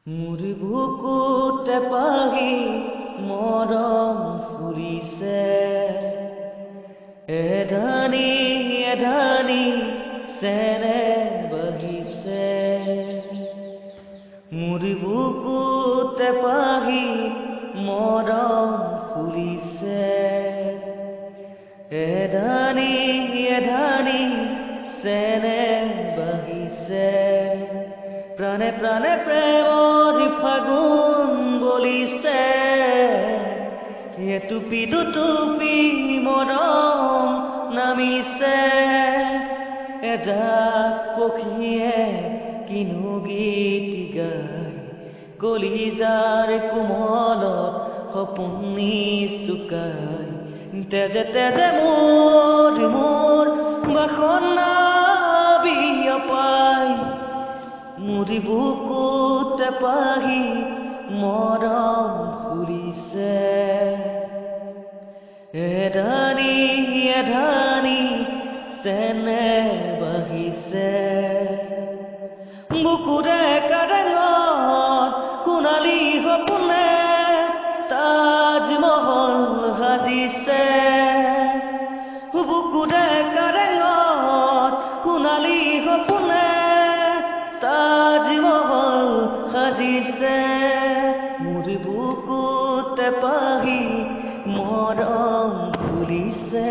মোৰ বুকুতে পাহি মৰম ফুৰিছে এধানি এধানি চেনে বহিছে মোৰ বুকুতে পাহি মৰম ফুৰিছে এধানি এধানি চেনে বহিছে প্ৰাণে প্ৰাণে প্ৰেমৰ ফাগুন বলিছে এটুপি দুটুপি মৰম নামিছে এজাক পক্ষীয়ে কিনো গীত গায় কলিজাৰ কোমলত সপোনি চুকায় তেজে তেজে মোৰ বাসনা বিয়পাই মোৰ বুকুতে পাহি মৰম ফুৰিছে এধানি এধানি চেনে বাহিছে বুকুৰে কাৰেঙত সোণালী সপোনে তাজমহল সাজিছে বুকুৰে কাৰেঙত সোণালী সপোনে তাজমহল সাজিছে মোৰ বুকুতে পাহি মৰম ফুৰিছে